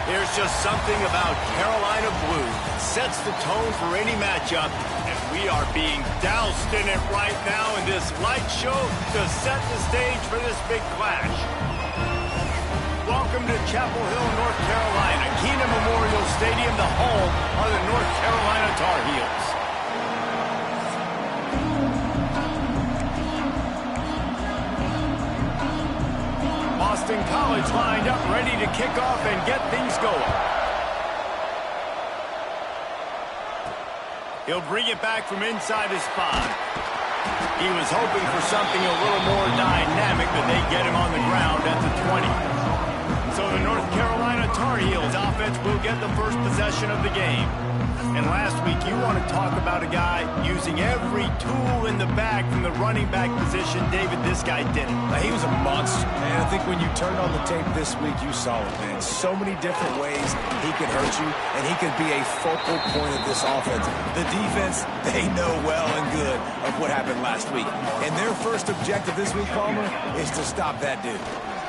There's just something about Carolina blue that sets the tone for any matchup, and we are being doused in it right now in this light show to set the stage for this big clash. Welcome to Chapel Hill, North Carolina, Keenan Memorial Stadium, the home of the North Carolina Tar Heels. Boston College lined up, ready to kick off and get things going. He'll bring it back from inside his spot. He was hoping for something a little more dynamic, but they get him on the ground at the 20. So the North Carolina Tar Heels offense will get the first possession of the game. And last week, you want to talk about a guy using every tool in the bag from the running back position. David, this guy did it. He was a monster. And I think when you turned on the tape this week, you saw it, man. So many different ways he could hurt you, and he could be a focal point of this offense. The defense, they know well and good of what happened last week. And their first objective this week, Palmer, is to stop that dude.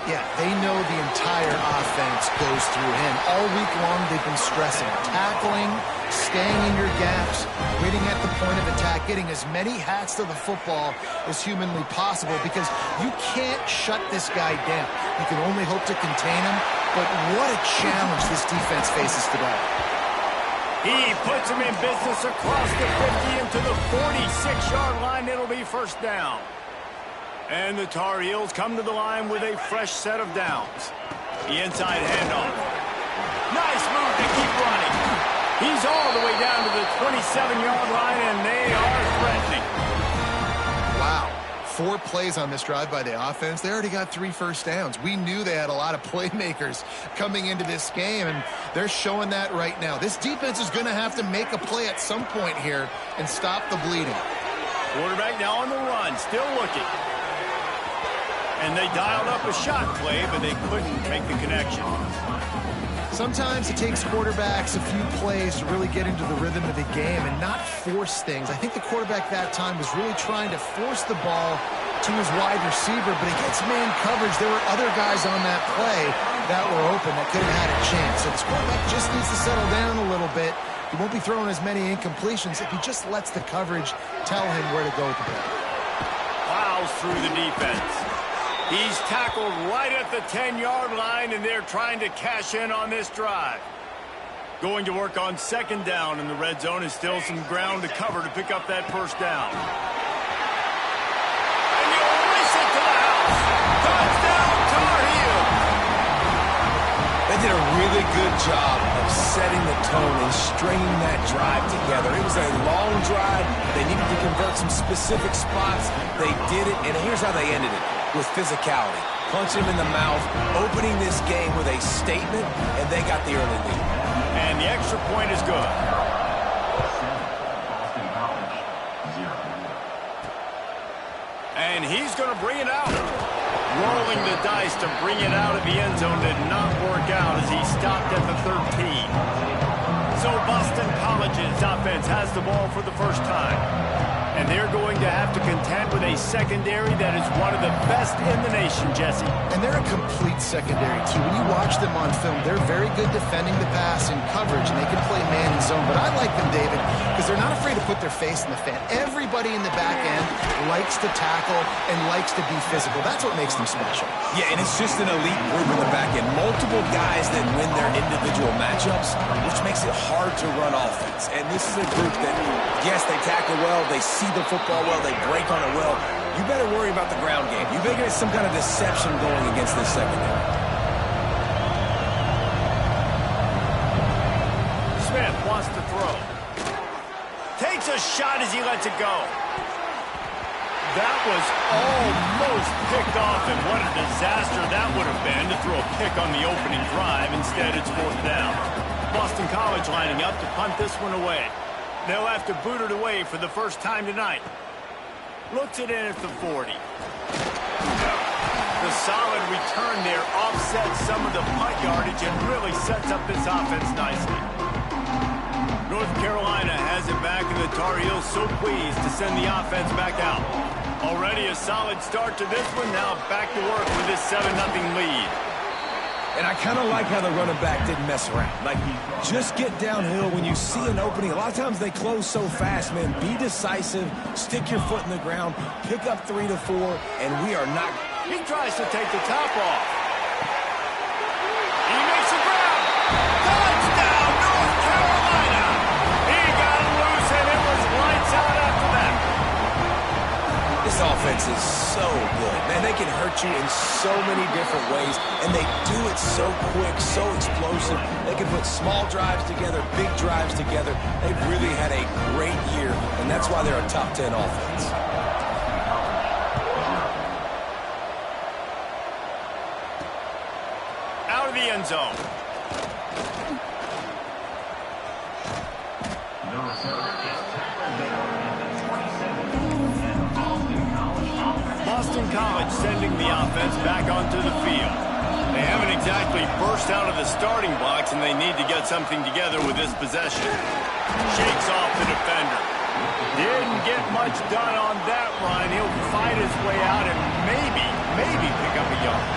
Yeah, they know the entire offense goes through him. All week long, they've been stressing, tackling, staying in your gaps, waiting at the point of attack, getting as many hats to the football as humanly possible, because you can't shut this guy down. You can only hope to contain him, but what a challenge this defense faces today. He puts him in business across the 50 into the 46-yard line. It'll be first down. And the Tar Heels come to the line with a fresh set of downs. The inside handoff. Nice move to keep running. He's all the way down to the 27-yard line, and they are threatening. Wow. 4 plays on this drive by the offense. They already got 3 first downs. We knew they had a lot of playmakers coming into this game, and they're showing that right now. This defense is going to have to make a play at some point here and stop the bleeding. Quarterback now on the run, still looking. And they dialed up a shot play, but they couldn't make the connection. Sometimes it takes quarterbacks a few plays to really get into the rhythm of the game and not force things. I think the quarterback that time was really trying to force the ball to his wide receiver, but against man coverage, there were other guys on that play that were open that could have had a chance. So this quarterback just needs to settle down a little bit. He won't be throwing as many incompletions if he just lets the coverage tell him where to go with the ball. Plows through the defense. He's tackled right at the 10-yard line, and they're trying to cash in on this drive. Going to work on second down in the red zone is still some ground to cover to pick up that first down. And you'll race it to the house. Touchdown, Tar Heels. They did a really good job of setting the tone and stringing that drive together. It was a long drive. They needed to convert some specific spots. They did it, and here's how they ended it. With physicality, punch him in the mouth, opening this game with a statement, and they got the early lead. And the extra point is good. And he's going to bring it out. Rolling the dice to bring it out of the end zone did not work out as he stopped at the 13. So Boston College's offense has the ball for the first time. And they're going to have to contend with a secondary that is one of the best in the nation, Jesse. And they're a complete secondary, too. When you watch them on film, they're very good defending the pass and coverage, and they can play man and zone. But I like them, David, because they're not afraid to put their face in the fan. Everybody in the back end likes to tackle and likes to be physical. That's what makes them special. Yeah, and it's just an elite group in the back end. Multiple guys that win their individual matchups, which makes it hard to run offense. And this is a group that, yes, they tackle well, they see the football well, they break on it well. You better worry about the ground game. You better get some kind of deception going against this secondary. Smith wants to throw. Takes a shot as he lets it go. That was almost picked off, and what a disaster that would have been to throw a pick on the opening drive. Instead, it's 4th down. Boston College lining up to punt this one away. They'll have to boot it away for the first time tonight. Looks it in at the 40. The solid return there offsets some of the punt yardage and really sets up this offense nicely. North Carolina has it back, and the Tar Heels so pleased to send the offense back out. Already a solid start to this one. Now back to work with this 7-0 lead. And I kind of like how the running back didn't mess around. Like, just get downhill when you see an opening. A lot of times they close so fast, man. Be decisive, stick your foot in the ground, pick up 3 to 4, and we are not. He tries to take the top off. He makes a grab. Touchdown, North Carolina. He got him loose, and it was lights out after that. This offense is so good. Man, they can hurt you in so many different ways, and they do it so quick, so explosive. They can put small drives together, big drives together. They've really had a great year, and that's why they're a top 10 offense. Out of the end zone. Boston College sending the offense back onto the field. They haven't exactly burst out of the starting blocks, and they need to get something together with this possession. Shakes off the defender. Didn't get much done on that run. He'll fight his way out and maybe pick up a yard.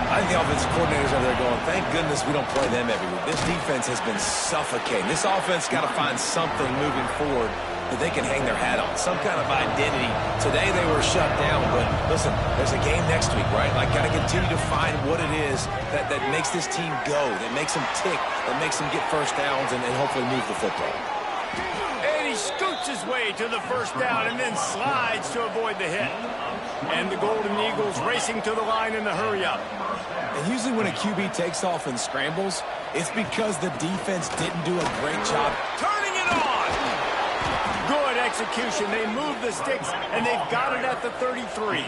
I think the offensive coordinators over there going, thank goodness we don't play them every week. This defense has been suffocating. This offense got to find something moving forward that they can hang their hat on, some kind of identity. Today they were shut down, but listen, there's a game next week, right? Like, got to continue to find what it is that makes this team go, that makes them tick, that makes them get first downs and hopefully move the football. And he scoots his way to the first down and then slides to avoid the hit. And the Golden Eagles racing to the line in the hurry-up. And usually when a QB takes off and scrambles, it's because the defense didn't do a great job Turning it on! Good execution. They move the sticks, and they've got it at the 33.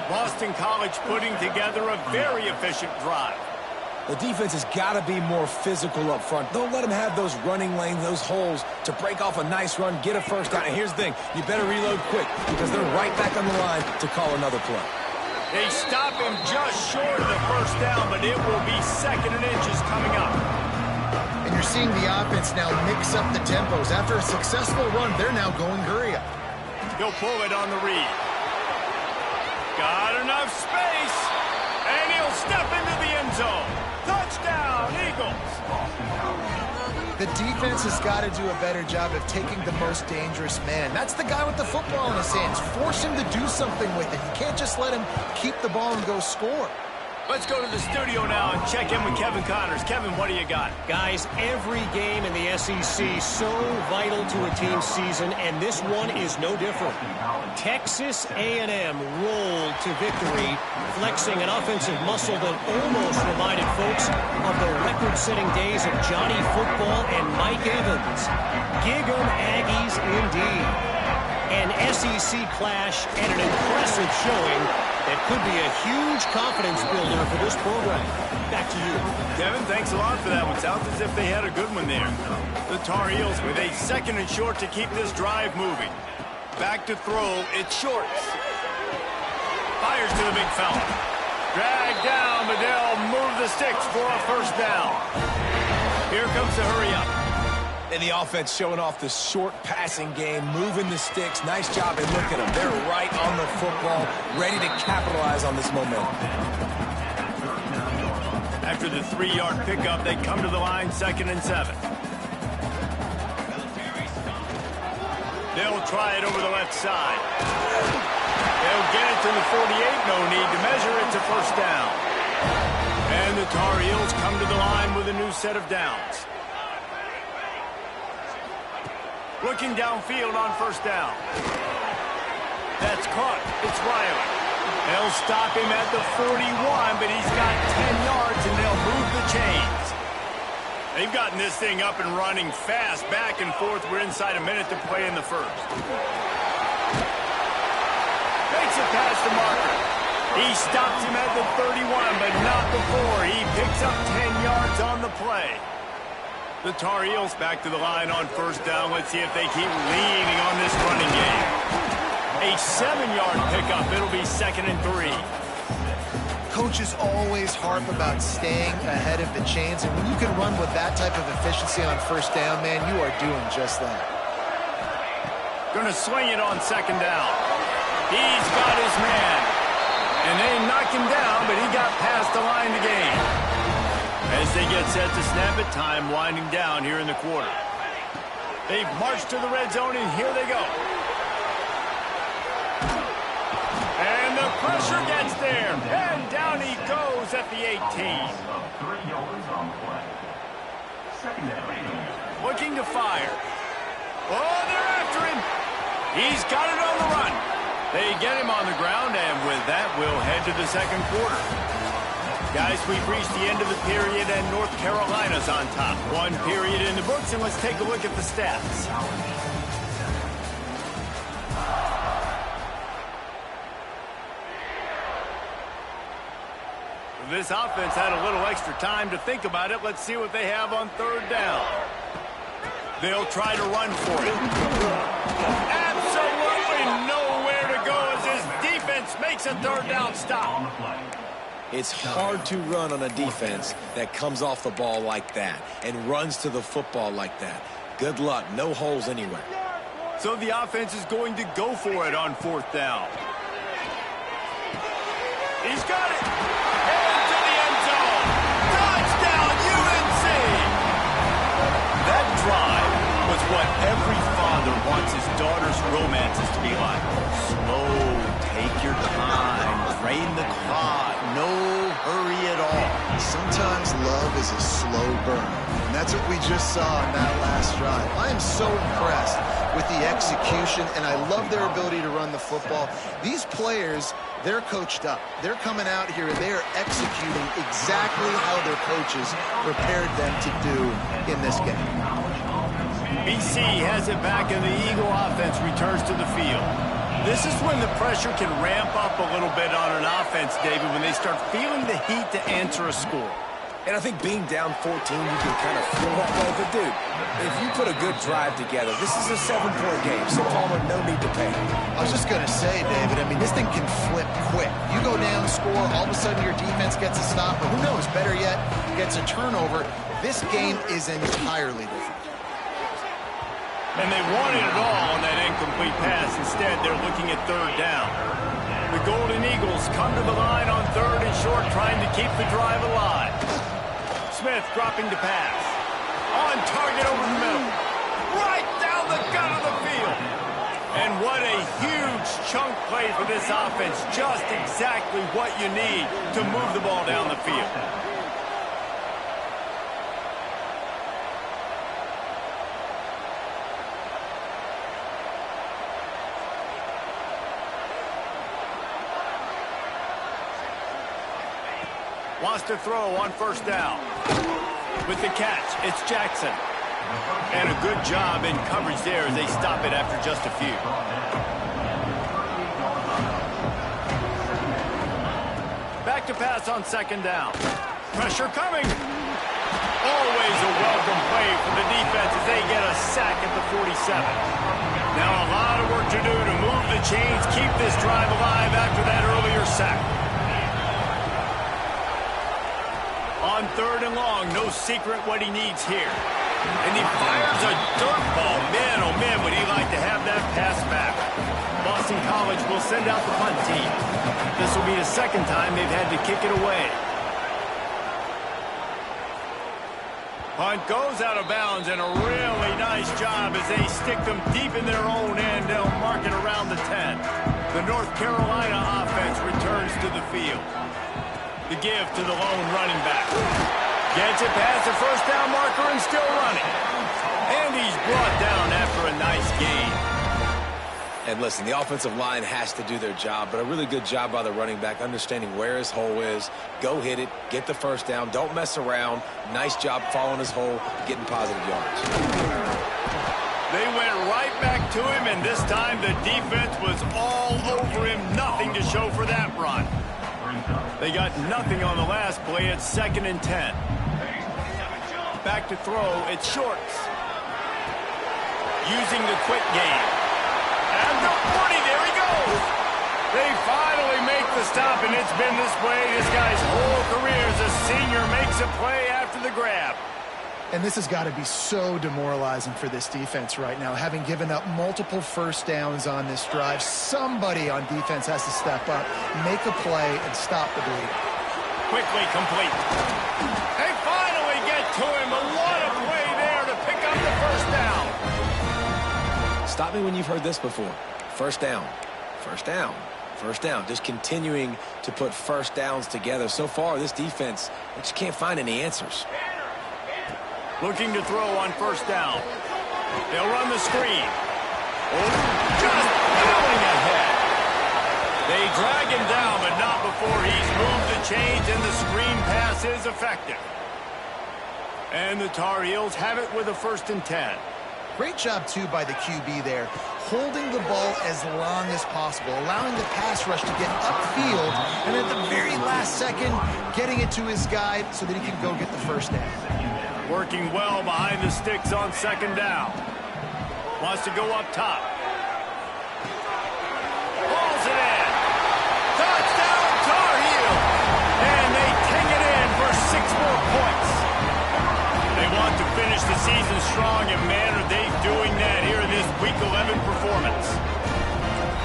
Boston College putting together a very efficient drive. The defense has got to be more physical up front. Don't let them have those running lanes, those holes to break off a nice run, get a first down. And here's the thing, you better reload quick because they're right back on the line to call another play. They stop him just short of the first down, but it will be 2nd and inches coming up. And you're seeing the offense now mix up the tempos. After a successful run, they're now going hurry up. He'll pull it on the read. Got enough space, and he'll step into the end zone. Touchdown, Eagles. The defense has got to do a better job of taking the most dangerous man. That's the guy with the football in his hands. Force him to do something with it. You can't just let him keep the ball and go score. Let's go to the studio now and check in with Kevin Connors. Kevin, what do you got? Guys, every game in the SEC so vital to a team's season, and this one is no different. Texas A&M rolled to victory, flexing an offensive muscle that almost reminded folks of the record-setting days of Johnny Football and Mike Evans. Gig 'em Aggies indeed. An SEC clash and an impressive showing that could be a huge confidence builder for this program. Back to you. Kevin, thanks a lot for that one. Sounds as if they had a good one there. The Tar Heels with a 2nd and short to keep this drive moving. Back to throw, it's Shorts. Fires to the big fella. Dragged down, but they'll move the sticks for a first down. Here comes the hurry-up. And the offense showing off the short passing game, moving the sticks. Nice job, and look at them. They're right on the football, ready to capitalize on this momentum. After the 3-yard pickup, they come to the line, 2nd and 7. They'll try it over the left side. They'll get it to the 48. No need to measure. It's a first down. And the Tar Heels come to the line with a new set of downs. Looking downfield on first down. That's caught. It's Riley. They'll stop him at the 41, but he's got 10 yards, and they'll move the chains. They've gotten this thing up and running fast, back and forth. We're inside a minute to play in the first. Makes it past the marker. He stops him at the 31, but not before. He picks up 10 yards on the play. The Tar Heels back to the line on first down. Let's see if they keep leaning on this running game. A 7-yard pickup. It'll be 2nd and 3. Coaches always harp about staying ahead of the chains, and when you can run with that type of efficiency on first down, man, you are doing just that. Going to swing it on 2nd down. He's got his man. And they knock him down, but he got past the line to gain. As they get set to snap it, time winding down here in the quarter. They've marched to the red zone, and here they go. And the pressure gets there. And down he goes at the 18. Looking to fire. Oh, they're after him. He's got it on the run. They get him on the ground, and with that, we'll head to the second quarter. Guys, we've reached the end of the period, and North Carolina's on top. 1 period in the books, and let's take a look at the stats. This offense had a little extra time to think about it. Let's see what they have on 3rd down. They'll try to run for it. Absolutely nowhere to go as his defense makes a 3rd down stop. It's hard to run on a defense that comes off the ball like that and runs to the football like that. Good luck. No holes anywhere. So the offense is going to go for it on 4th down. He's got it. Into the end zone. Touchdown, UNC! That drive was what every father wants his daughter's romances to be like. Slow, take your time, drain the clock, no hurry at all. Sometimes love is a slow burn, and that's what we just saw in that last drive. I am so impressed with the execution, and I love their ability to run the football. These players, they're coached up. They're coming out here, and they are executing exactly how their coaches prepared them to do in this game. BC has it back, and the Eagle offense returns to the field. This is when the pressure can ramp up a little bit on an offense, David, when they start feeling the heat to answer a score. And I think being down 14, you can kind of feel that way. But, dude, if you put a good drive together, this is a 7-point game. So, Palmer, no need to panic. I was just going to say, David, I mean, this thing can flip quick. You go down, score, all of a sudden your defense gets a stop, or who knows, better yet, gets a turnover. This game is entirely different. And they wanted it all on that incomplete pass. Instead, they're looking at 3rd down. The Golden Eagles come to the line on 3rd and short, trying to keep the drive alive. Smith dropping to pass. On target over the middle. Right down the gut of the field. And what a huge chunk play for this offense. Just exactly what you need to move the ball down the field. Wants to throw on 1st down. With the catch, it's Jackson. And a good job in coverage there as they stop it after just a few. Back to pass on 2nd down. Pressure coming. Always a welcome play for the defense as they get a sack at the 47. Now a lot of work to do to move the chains, keep this drive alive after that earlier sack. On 3rd and long, no secret what he needs here. And he fires a dirt ball. Man, oh man, would he like to have that pass back. Boston College will send out the punt team. This will be the 2nd time they've had to kick it away. Punt goes out of bounds, and a really nice job as they stick them deep in their own end. They'll mark it around the 10. The North Carolina offense returns to the field. The give to the lone running back. Gets it past the 1st down marker and still running. And he's brought down after a nice gain. And listen, the offensive line has to do their job, but a really good job by the running back understanding where his hole is. Go hit it, get the first down, don't mess around. Nice job following his hole, getting positive yards. They went right back to him, and this time the defense was all over him. Nothing to show for that run. They got nothing on the last play. It's 2nd and 10. Back to throw. It's Shorts. Using the quick game. And the 40, there he goes. They finally make the stop, and it's been this way this guy's whole career as a senior makes a play after the grab. And this has got to be so demoralizing for this defense right now, having given up multiple first downs on this drive. Somebody on defense has to step up, make a play, and stop the bleed. Quickly complete. They finally get to him, but what a play there to pick up the first down. Stop me when you've heard this before. First down, first down, first down. Just continuing to put first downs together. So far, this defense, they just can't find any answers. Looking to throw on first down. They'll run the screen. Oh, just going ahead. They drag him down, but not before he's moved the chains, and the screen pass is effective. And the Tar Heels have it with a 1st and 10. Great job, too, by the QB there, holding the ball as long as possible, allowing the pass rush to get upfield, and at the very last second, getting it to his guy so that he can go get the first down. Working well behind the sticks on 2nd down. Wants to go up top. Balls it in. Touchdown, Tar Heels. And they take it in for 6 more points. They want to finish the season strong, and man, are they doing that here in this Week 11 performance.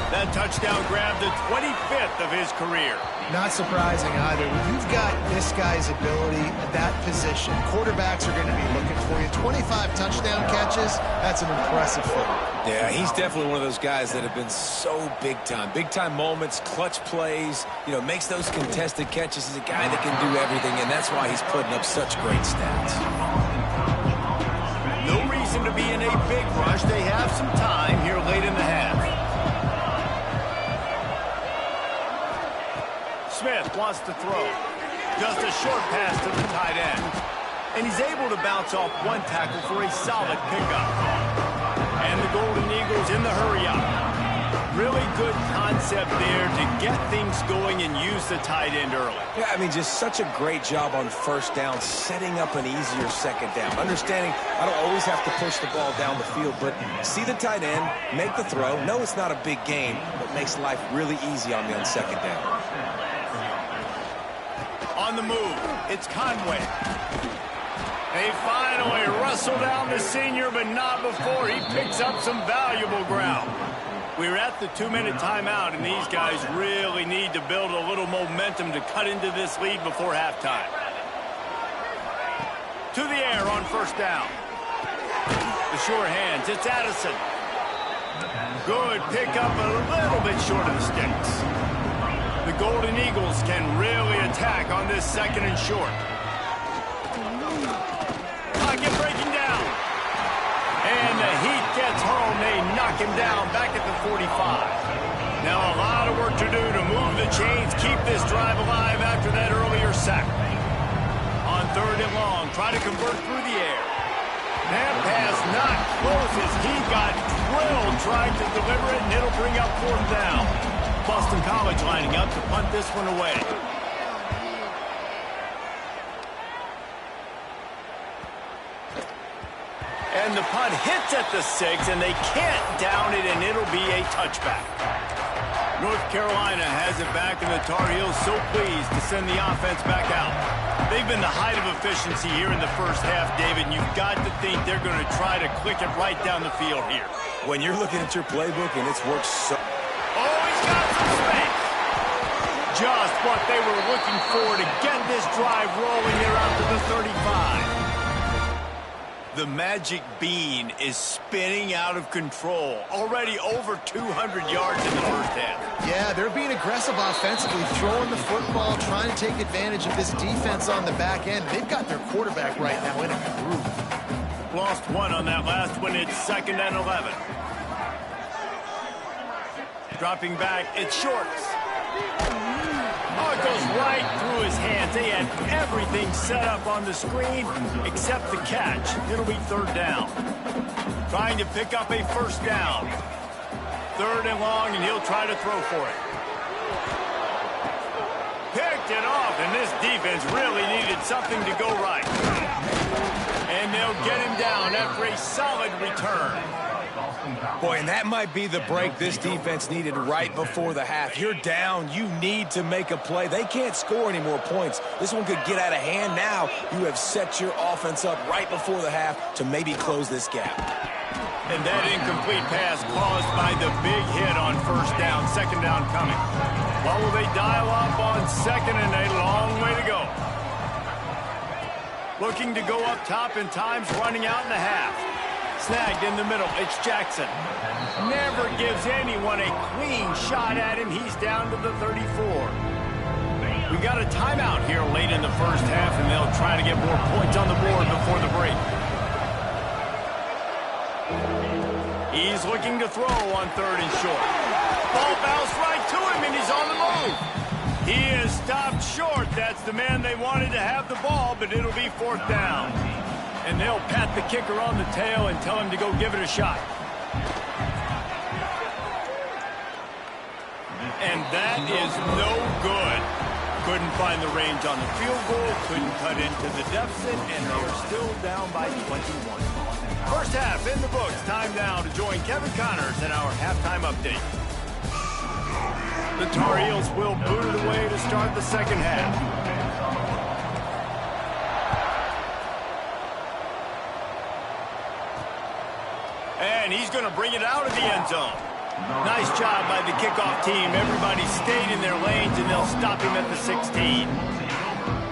That touchdown grabbed the 25th of his career. Not surprising either. When you've got this guy's ability at that position, quarterbacks are going to be looking for you. 25 touchdown catches, that's an impressive feat. Yeah, he's definitely one of those guys that have been so big time. Big time moments, clutch plays, you know, makes those contested catches. He's a guy that can do everything, and that's why he's putting up such great stats. No reason to be in a big rush. They have some time here late in the half. Smith wants to throw. Just a short pass to the tight end. And he's able to bounce off one tackle for a solid pickup. And the Golden Eagles in the hurry-up. Really good concept there to get things going and use the tight end early. Yeah, I mean, just such a great job on first down, setting up an easier 2nd down. Understanding I don't always have to push the ball down the field, but see the tight end, make the throw. No, it's not a big game, but makes life really easy on me on 2nd down. On the move, it's Conway. They finally wrestle down the senior, but not before he picks up some valuable ground. We're at the 2-minute timeout, and these guys really need to build a little momentum to cut into this lead before halftime. To the air on first down. The sure hands, it's Addison. Good pickup, a little bit short of the sticks. The Golden Eagles can really attack on this 2nd and short. Pocket breaking down. And the heat gets home. They knock him down back at the 45. Now a lot of work to do to move the chains, keep this drive alive after that earlier sack. On 3rd and long, try to convert through the air. That pass not close as he got drilled trying to deliver it, and it'll bring up 4th down. Boston College lining up to punt this one away. And the punt hits at the 6, and they can't down it, and it'll be a touchback. North Carolina has it back, and the Tar Heels so pleased to send the offense back out. They've been the height of efficiency here in the first half, David, and you've got to think they're going to try to click it right down the field here. When you're looking at your playbook and it's worked so... Oh, he's got some space. Just what they were looking for to get this drive rolling there out to the 35. The magic bean is spinning out of control. Already over 200 yards in the first half. Yeah, they're being aggressive offensively, throwing the football, trying to take advantage of this defense on the back end. They've got their quarterback right now in a groove. Lost one on that last one. It's 2nd and 11. Dropping back, it's Shorts. Oh, it goes right through his hands. They had everything set up on the screen except the catch. It'll be third down. Trying to pick up a first down. Third and long, and he'll try to throw for it. Picked it off, and this defense really needed something to go right. And they'll get him down after a solid return. Boy, and that might be the break this defense needed right before the half. You're down. You need to make a play. They can't score any more points. This one could get out of hand now. You have set your offense up right before the half to maybe close this gap. And that incomplete pass caused by the big hit on first down. Second down coming. What will they dial up on second, and a long way to go. Looking to go up top, and time's running out in the half. Snagged in the middle, it's Jackson. Never gives anyone a clean shot at him. He's down to the 34. We got a timeout here late in the first half, and they'll try to get more points on the board before the break. He's looking to throw on third and short. Ball bounced right to him, and he's on the move. He is stopped short. That's the man they wanted to have the ball, but it'll be fourth down. And they'll pat the kicker on the tail and tell him to go give it a shot. And that is no good. Couldn't find the range on the field goal, couldn't cut into the deficit, and they're still down by 21. First half in the books. Time now to join Kevin Connors in our halftime update. The Tar Heels will boot it away to start the second half. And he's going to bring it out of the end zone. Nice job by the kickoff team. Everybody stayed in their lanes, and they'll stop him at the 16.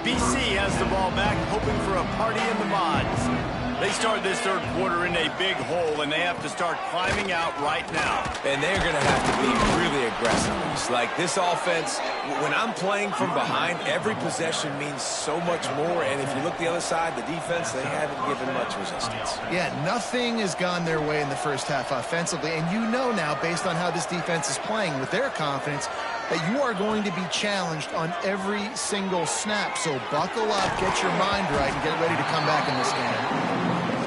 BC has the ball back, hoping for a party in the mods. They start this third quarter in a big hole, and they have to start climbing out right now. And they're going to have to be really aggressive. It's like this offense, when I'm playing from behind, every possession means so much more. And if you look the other side, the defense, they haven't given much resistance. Yeah, nothing has gone their way in the first half offensively. And you know now, based on how this defense is playing with their confidence, that you are going to be challenged on every single snap. So buckle up, get your mind right, and get ready to come back in this game.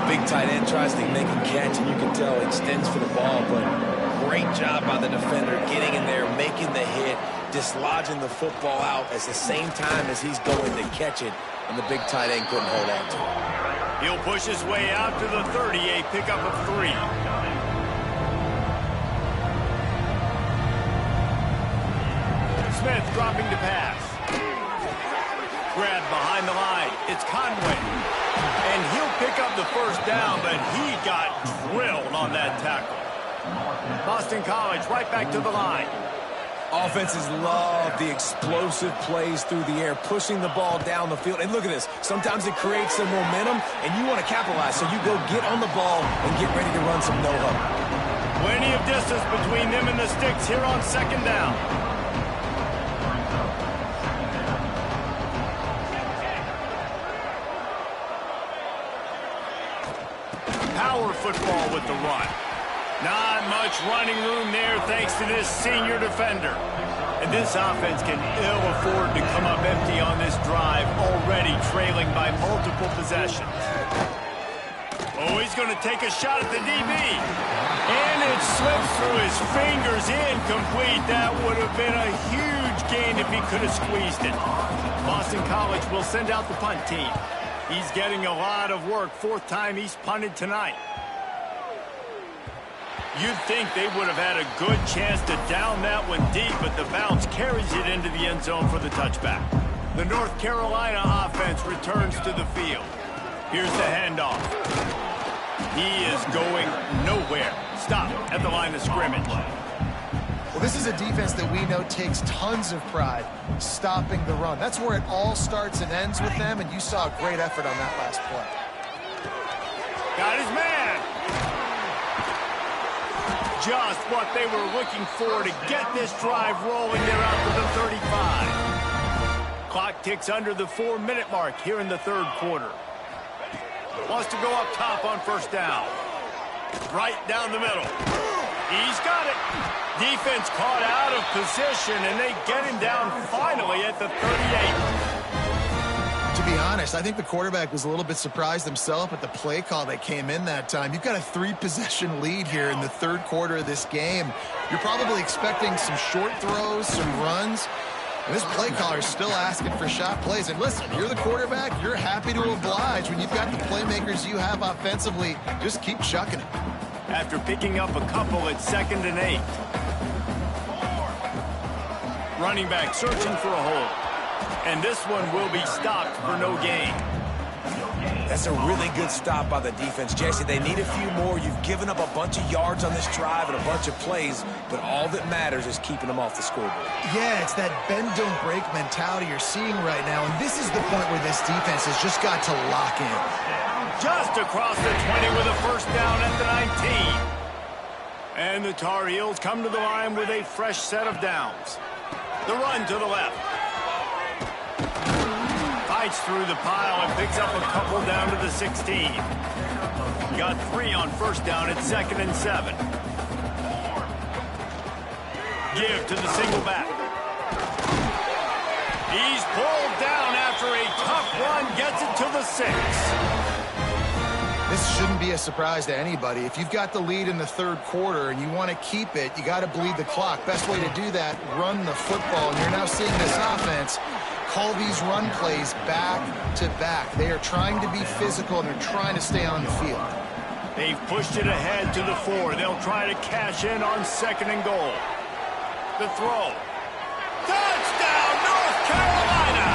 Big tight end tries to make a catch, and you can tell he extends for the ball, but great job by the defender getting in there, making the hit, dislodging the football out at the same time as he's going to catch it, and the big tight end couldn't hold on to it. He'll push his way out to the 30, a pickup of 3. Smith dropping to pass. Grab behind the line. It's Conway. And he'll pick up the first down, but he got drilled on that tackle. Boston College right back to the line. Offenses love the explosive plays through the air, pushing the ball down the field. And look at this. Sometimes it creates some momentum, and you want to capitalize. So you go get on the ball and get ready to run some no-huddle. Plenty of distance between them and the sticks here on second down. Power football with the run. Not much running room there thanks to this senior defender. And this offense can ill afford to come up empty on this drive, already trailing by multiple possessions. Oh, he's going to take a shot at the DB. And it slips through his fingers, incomplete. That would have been a huge gain if he could have squeezed it. Boston College will send out the punt team. He's getting a lot of work. Fourth time he's punted tonight. You'd think they would have had a good chance to down that one deep, but the bounce carries it into the end zone for the touchback. The North Carolina offense returns to the field. Here's the handoff. He is going nowhere. Stop at the line of scrimmage. Well, this is a defense that we know takes tons of pride stopping the run. That's where it all starts and ends with them, and you saw a great effort on that last play. Got his man. Just what they were looking for to get this drive rolling. They're out to the 35. Clock ticks under the 4-minute mark here in the third quarter. Wants to go up top on first down. Right down the middle. He's got it. Defense caught out of position, and they get him down finally at the 38. To be honest, I think the quarterback was a little bit surprised himself at the play call that came in that time. You've got a 3-possession lead here in the third quarter of this game. You're probably expecting some short throws, some runs. And this play caller is still asking for shot plays. And listen, you're the quarterback. You're happy to oblige. When you've got the playmakers you have offensively, just keep chucking it. After picking up a couple at 2nd and 8. Running back searching for a hole. And this one will be stopped for no gain. That's a really good stop by the defense. Jesse, they need a few more. You've given up a bunch of yards on this drive and a bunch of plays, but all that matters is keeping them off the scoreboard. Yeah, it's that bend, don't break mentality you're seeing right now, and this is the point where this defense has just got to lock in. Just across the 20 with a first down at the 19. And the Tar Heels come to the line with a fresh set of downs. The run to the left. Fights through the pile and picks up a couple down to the 16. Got 3 on first down at 2nd and 7. Give to the single back. He's pulled down after a tough run, gets it to the 6. This shouldn't be a surprise to anybody. If you've got the lead in the third quarter and you want to keep it, you got to bleed the clock. Best way to do that, run the football. And you're now seeing this offense call these run plays back to back. They are trying to be physical, and they're trying to stay on the field. They've pushed it ahead to the 4. They'll try to cash in on 2nd and goal. The throw. Touchdown, North Carolina!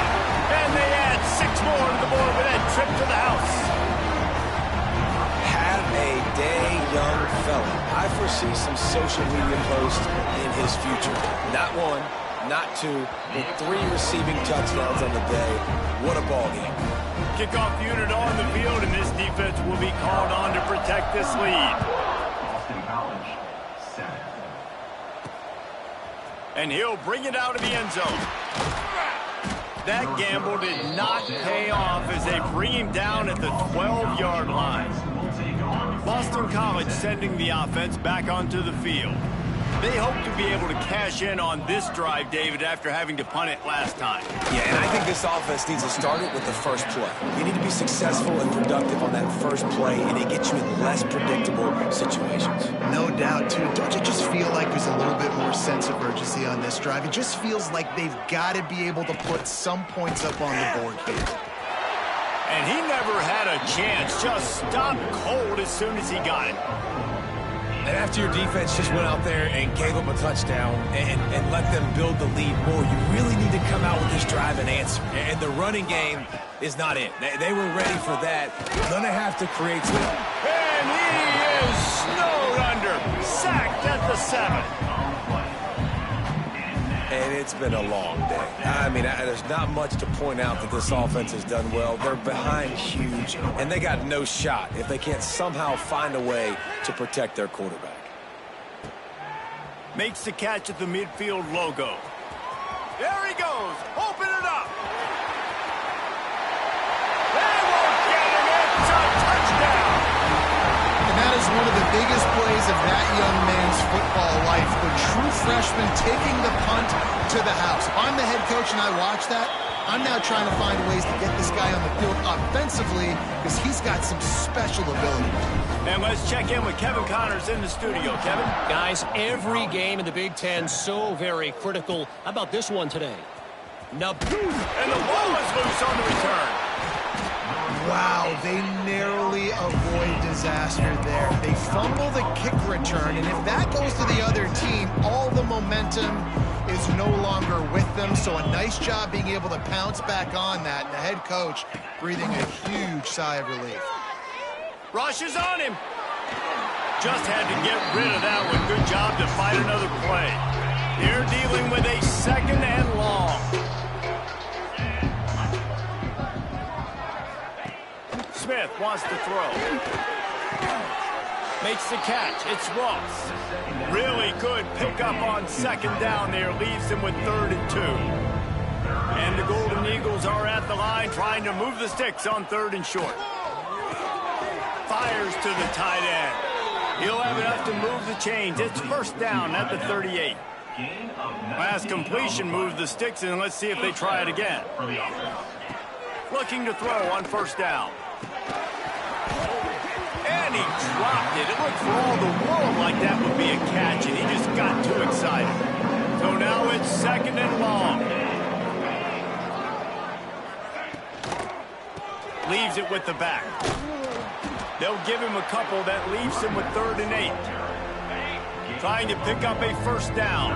And they add 6 more to the board with that trip to the house. Have a day, young fella. I foresee some social media posts in his future. Not 1, not 2, but 3 receiving touchdowns on the day. What a ball game. Kickoff unit on the field, and this defense will be called on to protect this lead. And he'll bring it out of the end zone. That gamble did not pay off as they bring him down at the 12-yard line. Boston College sending the offense back onto the field. They hope to be able to cash in on this drive, David, after having to punt it last time. Yeah, and I think this offense needs to start it with the first play. You need to be successful and productive on that first play, and it gets you in less predictable situations. No doubt, too. Don't you just feel like there's a little bit more sense of urgency on this drive? It just feels like they've got to be able to put some points up on the board here. And he never had a chance. Just stopped cold as soon as he got it. And after your defense just went out there and gave up a touchdown and let them build the lead more, you really need to come out with this drive and answer. And the running game is not it. They were ready for that. Going to have to create some. And he is snowed under. Sacked at the 7. And it's been a long day. I mean, there's not much to point out that this offense has done well. They're behind huge, and they got no shot if they can't somehow find a way to protect their quarterback. Makes the catch at the midfield logo. There he goes. Open it up. They won't get him. It's a touchdown. And that is one of the biggest plays of that young man's football life. The true freshman taking the punt to the house. If I'm the head coach and I watch that, I'm now trying to find ways to get this guy on the field offensively because he's got some special ability. And let's check in with Kevin Connors in the studio. Kevin? Guys, every game in the Big Ten so very critical. How about this one today? Naboo. And the ball is loose on the return. Wow, they narrowly avoid disaster there. They fumble the kick return, and if that goes to the other team, all the momentum is no longer with them. So a nice job being able to pounce back on that. And the head coach breathing a huge sigh of relief. Rush is on him. Just had to get rid of that one. Good job to fight another play. They're dealing with a 2nd and long. Smith wants to throw. Makes the catch. It's Ross. Really good pickup on 2nd down there. Leaves him with 3rd and 2. And the Golden Eagles are at the line trying to move the sticks on 3rd and short. Fires to the tight end. He'll have enough to move the chains. It's first down at the 38. Last completion moves the sticks in. Let's see if they try it again. Looking to throw on first down. And he dropped it. It looked for all the world like that would be a catch, and he just got too excited. So now it's second and long. Leaves it with the back. They'll give him a couple. That leaves him with 3rd and 8. Trying to pick up a first down.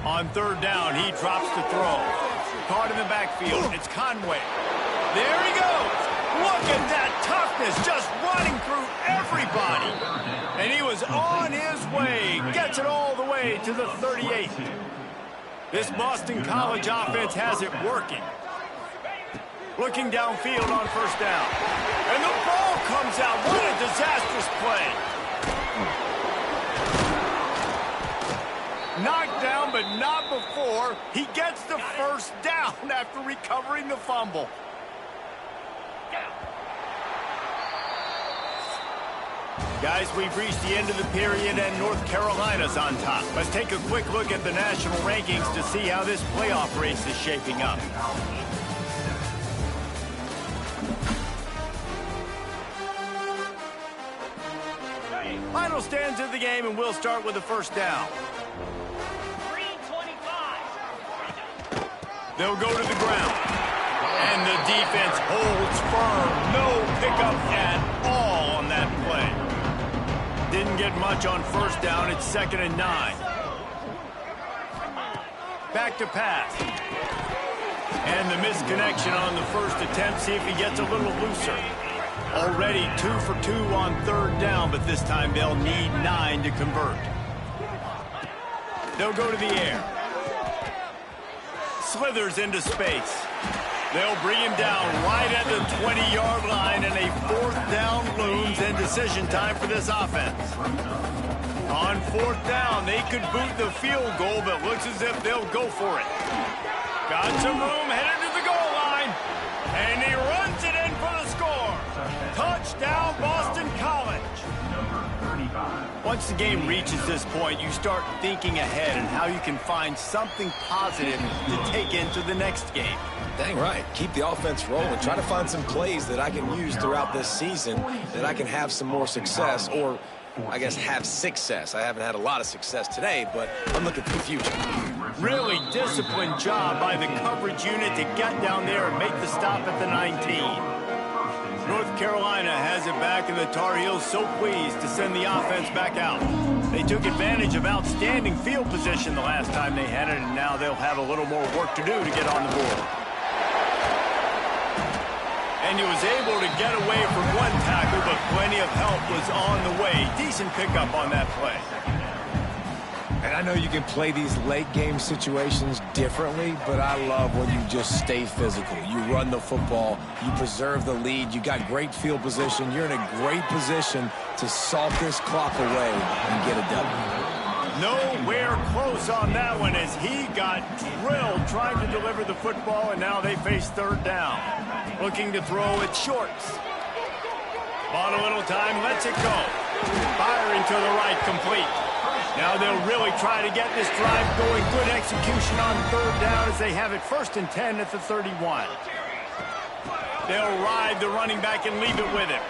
On 3rd down, he drops to throw. Caught in the backfield. It's Conway. There he goes. Look at that toughness, just running through everybody. And he was on his way. Gets it all the way to the 38. This Boston College offense has it working. Looking downfield on first down. And the ball comes out. What a disastrous play. Knocked down, but not before. He gets the first down after recovering the fumble. Guys, we've reached the end of the period, and North Carolina's on top. Let's take a quick look at the national rankings to see how this playoff race is shaping up. Final stands of the game, and we'll start with the first down. They'll go to the ground. And the defense holds firm. No pickup at all on that play. Didn't get much on first down. It's 2nd and 9. Back to pass. And the misconnection on the first attempt. See if he gets a little looser. Already 2 for 2 on 3rd down, but this time they'll need 9 to convert. They'll go to the air. Slithers into space. They'll bring him down right at the 20-yard line, and a 4th down looms, and decision time for this offense. On 4th down, they could boot the field goal, but looks as if they'll go for it. Got some room, headed to the goal line, and he runs it in for the score. Touchdown, Boston College. Once the game reaches this point, you start thinking ahead and how you can find something positive to take into the next game. Dang right. Keep the offense rolling. Try to find some plays that I can use throughout this season that I can have some more success, or I guess have success. I haven't had a lot of success today, but I'm looking for the future. Really disciplined job by the coverage unit to get down there and make the stop at the 19. North Carolina has it back, and the Tar Heels so pleased to send the offense back out. They took advantage of outstanding field position the last time they had it, and now they'll have a little more work to do to get on the board. And he was able to get away from one tackle, but plenty of help was on the way. Decent pickup on that play. And I know you can play these late-game situations differently, but I love when you just stay physical. You run the football, you preserve the lead, you got great field position, you're in a great position to salt this clock away and get a W. Nowhere close on that one as he got drilled trying to deliver the football, and now they face 3rd down. Looking to throw it shorts. Bought a little time, lets it go. Firing to the right, complete. Now they'll really try to get this drive going. Good execution on 3rd down as they have it 1st and 10 at the 31. They'll ride the running back and leave it with him.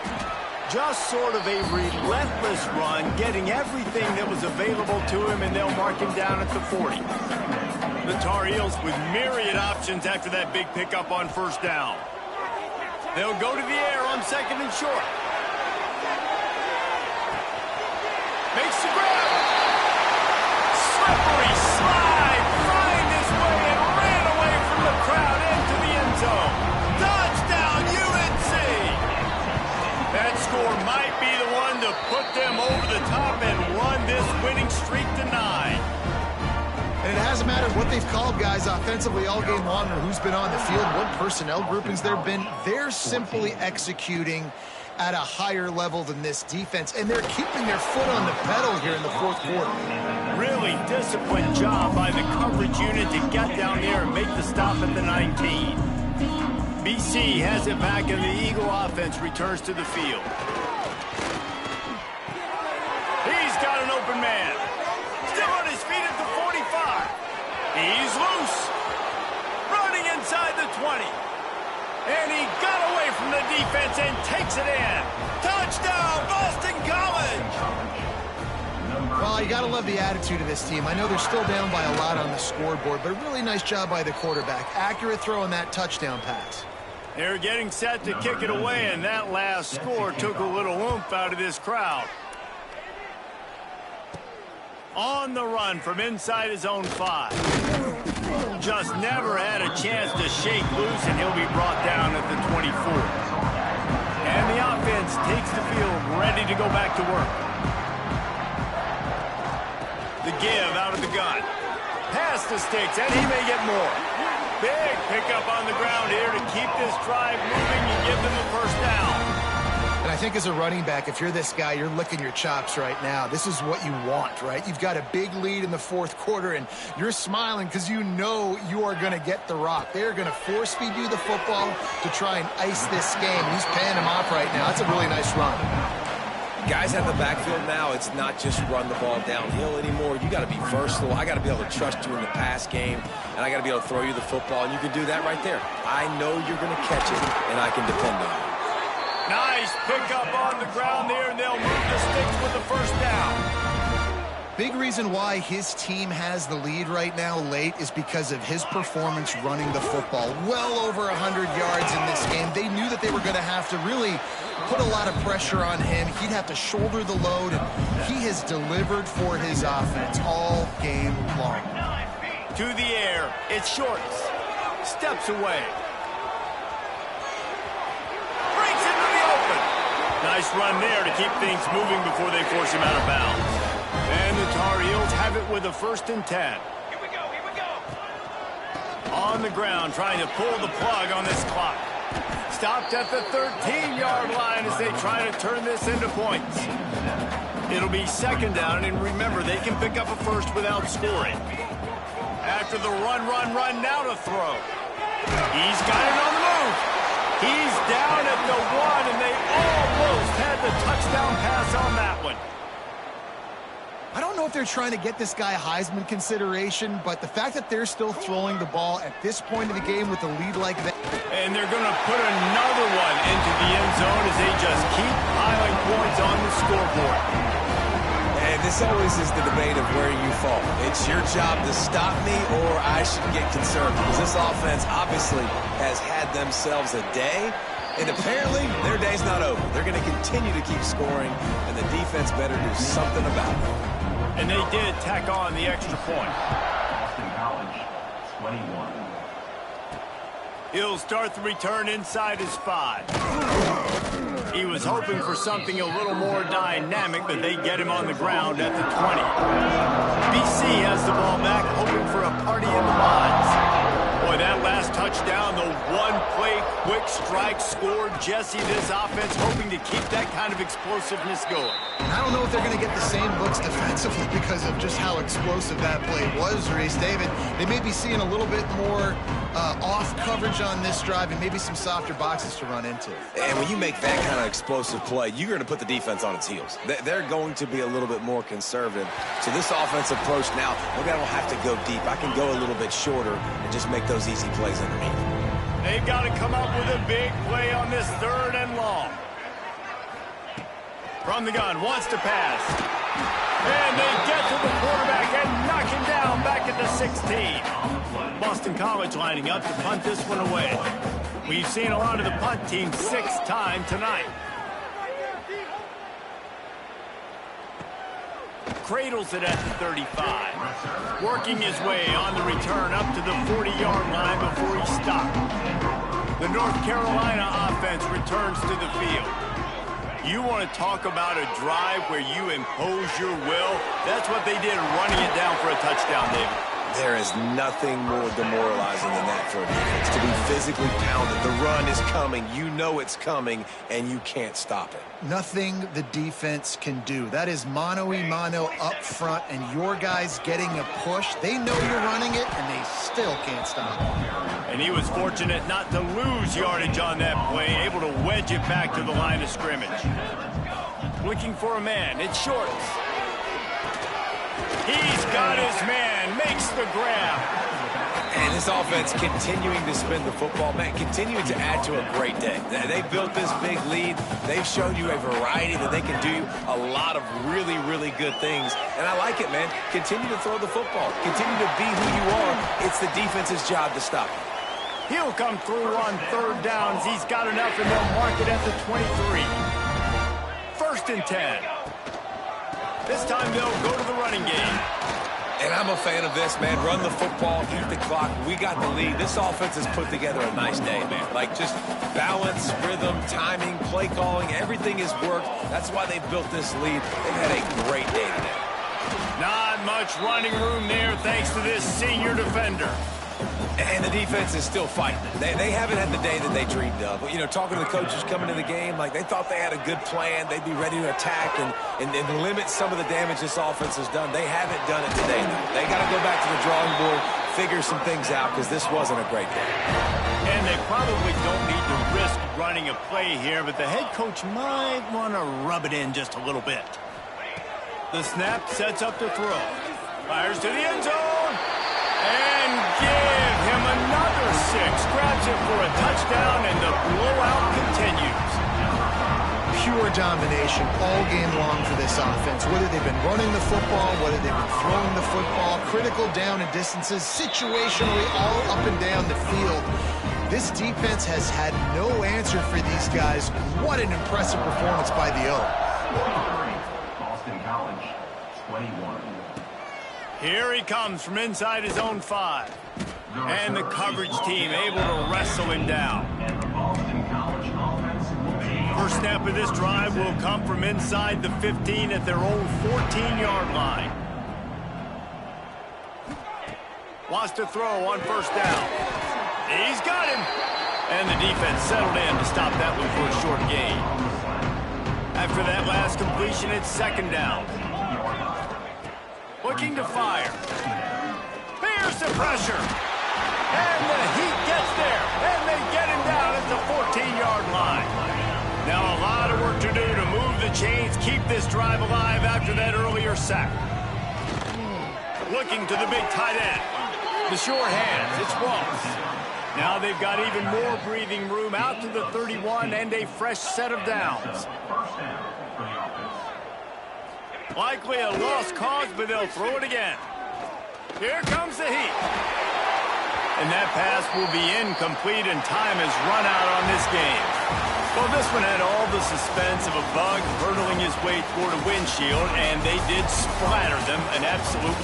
Just sort of a relentless run, getting everything that was available to him, and they'll mark him down at the 40. The Tar Heels with myriad options after that big pickup on 1st down. They'll go to the air on 2nd and short. Makes the grab. Slippery slide, find his way and ran away from the crowd into the end zone. Touchdown, UNC! That score might be the one to put them over the top and run this winning streak to 9. And it hasn't mattered what they've called, guys, offensively all game long, or who's been on the field, what personnel groupings there have been. They're simply executing at a higher level than this defense, and they're keeping their foot on the pedal here in the 4th quarter. Really disciplined job by the coverage unit to get down there and make the stop at the 19. BC has it back, and the Eagle offense returns to the field. He's got an open man. Still on his feet at the 45. He's loose. Running inside the 20. And he got away from the defense and takes it in. Touchdown, Boston College! Well, you got to love the attitude of this team. I know they're still down by a lot on the scoreboard, but a really nice job by the quarterback. Accurate throw on that touchdown pass. They're getting set to kick it away, and that last score took a little oomph out of this crowd. On the run from inside his own 5. Just never had a chance to shake loose, and he'll be brought down at the 24. And the offense takes the field, ready to go back to work. The give out of the gun. Pass the sticks, and he may get more. Big pickup on the ground here to keep this drive moving and give them the first down. And I think as a running back, if you're this guy, you're licking your chops right now. This is what you want, right? You've got a big lead in the fourth quarter, and you're smiling because you know you are going to get the rock. They're going to force-feed you the football to try and ice this game. He's paying him off right now. That's a really nice run. Guys have the backfield now. It's not just run the ball downhill anymore. You got to be versatile. I got to be able to trust you in the pass game, and I got to be able to throw you the football, and you can do that right there. I know you're going to catch it, and I can depend on it. Nice pickup on the ground there, and they'll move the sticks with the first down. Big reason why his team has the lead right now late is because of his performance running the football. Well over 100 yards in this game. They knew that they were going to have to really put a lot of pressure on him. He'd have to shoulder the load, and he has delivered for his offense all game long. To the air. It's Shorts. Steps away. Breaks into the open. Nice run there to keep things moving before they force him out of bounds. And the Tar Heels have it with a 1st and 10. Here we go. On the ground, trying to pull the plug on this clock. Stopped at the 13-yard line as they try to turn this into points. It'll be 2nd down, and remember, they can pick up a first without scoring. After the run, now to throw. He's got it on the move. He's down at the 1, and they almost had the touchdown pass on that one. I don't know if they're trying to get this guy Heisman consideration, but the fact that they're still throwing the ball at this point of the game with a lead like that. And they're going to put another one into the end zone as they just keep piling points on the scoreboard. And this always is the debate of where you fall. It's your job to stop me, or I should get concerned, because this offense obviously has had themselves a day. And apparently, their day's not over. They're going to continue to keep scoring, and the defense better do something about it. And they did tack on the extra point. Boston College, 21. He'll start the return inside his 5. He was hoping for something a little more dynamic, but they get him on the ground at the 20. BC has the ball back, hoping for a party in the mods. Boy, that last touchdown, the one-play quick strike scored. Jesse, this offense hoping to keep that kind of explosiveness going. I don't know if they're going to get the same looks defensively because of just how explosive that play was, Reese. David, they may be seeing a little bit more off coverage on this drive and maybe some softer boxes to run into. And when you make that kind of explosive play, you're going to put the defense on its heels. They're going to be a little bit more conservative. So this offensive approach now, maybe I don't have to go deep. I can go a little bit shorter and just make those easy plays underneath. They've got to come up with a big play on this 3rd and long. From the gun, wants to pass. And they get to the quarterback and knock him down back at the 16. Boston College lining up to punt this one away. We've seen a lot of the punt team 6 times tonight. Cradles it at the 35. Working his way on the return up to the 40-yard line before he stopped. The North Carolina offense returns to the field. You want to talk about a drive where you impose your will? That's what they did, running it down for a touchdown, David. There is nothing more demoralizing than that for a defense, to be physically pounded. The run is coming. You know it's coming, and you can't stop it. Nothing the defense can do. That is mano-a-mano up front, and your guys getting a push. They know you're running it, and they still can't stop it. And he was fortunate not to lose yardage on that play, able to wedge it back to the line of scrimmage. Looking for a man. It's Shorts. He's got his man, makes the grab. And this offense continuing to spin the football, man, continuing to add to a great day. They built this big lead. They've shown you a variety that they can do a lot of really, really good things. And I like it, man. Continue to throw the football. Continue to be who you are. It's the defense's job to stop you. He'll come through on third downs. He's got enough, and they'll mark it at the 23. 1st and 10. This time they'll go to the running game. And I'm a fan of this, man. Run the football, eat the clock. We got the lead. This offense has put together a nice day, man. Like, just balance, rhythm, timing, play calling, everything has worked. That's why they built this lead. They've had a great day today. Not much running room there thanks to this senior defender. And the defense is still fighting. They haven't had the day that they dreamed of. You know, talking to the coaches coming to the game, like they thought they had a good plan. They'd be ready to attack and limit some of the damage this offense has done. They haven't done it today, though. They got to go back to the drawing board, figure some things out, because this wasn't a great day. And they probably don't need to risk running a play here, but the head coach might want to rub it in just a little bit. The snap sets up to throw. Fires to the end zone. And give him another 6. Grabs it for a touchdown, and the blowout continues. Pure domination all game long for this offense. Whether they've been running the football, whether they've been throwing the football, critical down and distances, situationally all up and down the field. This defense has had no answer for these guys. What an impressive performance by the O. Boston College, 21. Here he comes from inside his own 5. And the coverage team able to wrestle him down. And the Boston College offense will be... First snap of this drive will come from inside the 15 at their own 14-yard line. Wants to throw on 1st down. He's got him. And the defense settled in to stop that one for a short gain. After that last completion, it's 2nd down. Looking to fire. Here's the pressure. And the Heat gets there. And they get him down at the 14-yard line. Now a lot of work to do to move the chains, keep this drive alive after that earlier sack. Looking to the big tight end. The sure hands. It's Ross. Now they've got even more breathing room out to the 31 and a fresh set of downs. Likely a lost cause, but they'll throw it again. Here comes the Heat. And that pass will be incomplete, and time has run out on this game. Well, this one had all the suspense of a bug hurtling his way toward a windshield, and they did splatter them an absolute